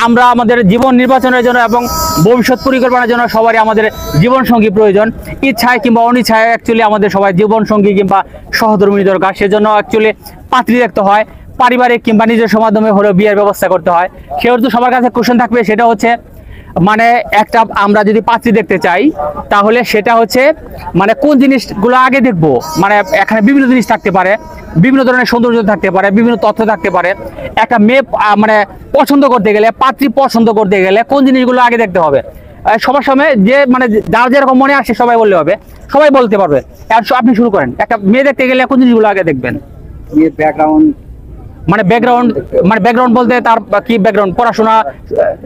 আমরা আমাদের জীবন নির্বাচনের জন্য এবং ভবিষ্যৎ পরিকল্পনার জন্য সবারই আমাদের জীবনসঙ্গী প্রয়োজন। ইচ্ছায় কিংবা অনিচ্ছায় অ্যাকচুয়ালি আমাদের সবাই জীবনসঙ্গী কিংবা সহধর্মিণী দরকার। সেজন্য অ্যাকচুয়ালি পাত্রী দেখতে হয়, পারিবারিক কিংবা নিজস্ব মাধ্যমে হলেও বিয়ের ব্যবস্থা করতে হয়। সেহেতু সবার কাছে কোশ্চেন থাকবে, সেটা হচ্ছে মানে একটা আমরা যদি পাত্রী দেখতে চাই তাহলে সেটা হচ্ছে মানে কোন জিনিসগুলো আগে দেখবো। মানে এখানে বিভিন্ন জিনিস থাকতে পারে, বিভিন্ন ধরনের সৌন্দর্য থাকতে পারে, বিভিন্ন তথ্য থাকতে পারে। একটা মেয়ে মানে পছন্দ করতে গেলে, পাত্রী পছন্দ করতে গেলে কোন জিনিসগুলো আগে দেখতে হবে? সবার সামনে যে মানে যার যেরকম মনে আসে সবাই বললে হবে, সবাই বলতে পারবে। আপনি শুরু করেন। একটা মেয়ে দেখতে গেলে কোন জিনিসগুলো আগে দেখবেন? ব্যাকগ্রাউন্ড, মানে ব্যাকগ্রাউন্ড বলতে তার কি ব্যাকগ্রাউন্ড, পড়াশোনা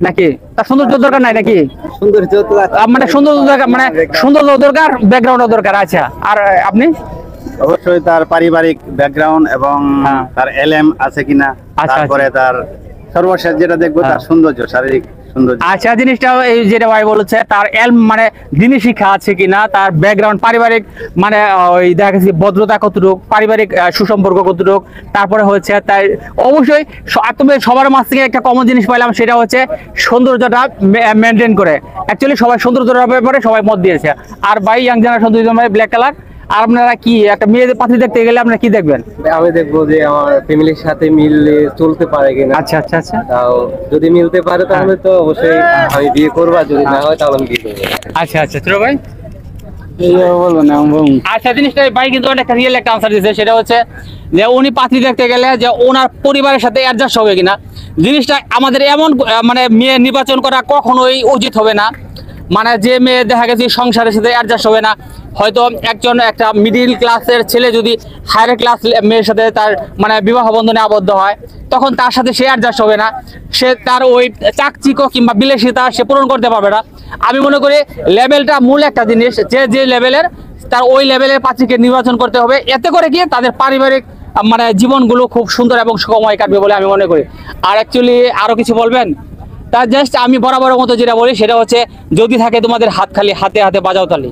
নাকি তার সৌন্দর্য দরকার নাই নাকি? সৌন্দর্য তো মানে সৌন্দর্য দরকার, মানে সৌন্দর্য দরকার, ব্যাকগ্রাউন্ড দরকার। আচ্ছা, আর আপনি? অবশ্যই তার পারিবারিক ব্যাকগ্রাউন্ড এবং তার এলএম আছে কিনা, তারপরে তার সর্বশেষ যেটা দেখবো তার সৌন্দর্য, শারীরিক সৌন্দর্য। আচ্ছা, জিনিসটা এই যেটা ভাই বলেছে তার মানে দিনী শিক্ষা আছে কিনা, তার ব্যাকগ্রাউন্ড পারিবারিক মানে ওই দেখা গেছে ভদ্রতা কতটুক, পারিবারিক সুসম্পর্ক কতটুক, তারপরে হচ্ছে তাই অবশ্যই তুমি সবার মাঝ থেকে একটা কমন জিনিস পাইলাম, সেটা হচ্ছে সৌন্দর্যটা মেনটেন করে। অ্যাকচুয়ালি সবাই সৌন্দর্যের ব্যাপারে সবাই মত দিয়েছে। আর ভাই ইয়াং জেনারেশন দুইজন ভাই ব্ল্যাক কালার। আর আপনারা কি একটা মেয়েদের পাত্রী দেখতে গেলে আপনারা কি দেখবেন? আমি দেখবো যে আমার ফ্যামিলির সাথে মিললে চলতে পারে কিনা। আচ্ছা আচ্ছা আচ্ছা, তাও যদি মিলতে পারে তাহলে তো অবশ্যই আমি বিয়ে করবো, আর যদি না হয় তাহলে আমি বিয়ে করবো। আচ্ছা আচ্ছা, ছোট ভাই বলবো না। আচ্ছা, জিনিসটা ভাই কিন্তু একটা রিয়েল একটা আনসার দিয়েছে, সেটা হচ্ছে যে উনি পাত্রী দেখতে গেলে যে ওনার পরিবারের সাথে অ্যাডজাস্ট হবে কিনা। জিনিসটা আমাদের এমন মানে মেয়ে নির্বাচন করা কখনোই উচিত হবে না। মানে যে মেয়ে দেখা গেছে সংসারের সাথে অ্যাডজাস্ট হবে না, হয়তো একটা মিডিল ক্লাসের ছেলে যদি হায়ার ক্লাস মেয়ের সাথে তার মানে বিবাহ বন্ধনে আবদ্ধ হয়, তখন তার সাথে সে অ্যাডজাস্ট হবে না, সে তার ওই চাকচিক্য কিংবা বিলাসিতা সে পূরণ করতে পারবে না। আমি মনে করি লেভেলটা মূল একটা জিনিস, যে লেভেলের তার ওই লেভেলের পাত্রীকে নির্বাচন করতে হবে। এতে করে গিয়ে তাদের পারিবারিক মানে জীবনগুলো খুব সুন্দর এবং সুখময় কাটবে বলে আমি মনে করি। আর অ্যাকচুয়ালি আরো কিছু বলবেন? তার জাস্ট আমি বরাবর মতো যেটা বলি সেটা হচ্ছে, যদি থাকে তোমাদের হাত খালি, হাতে হাতে বাজাও তালি।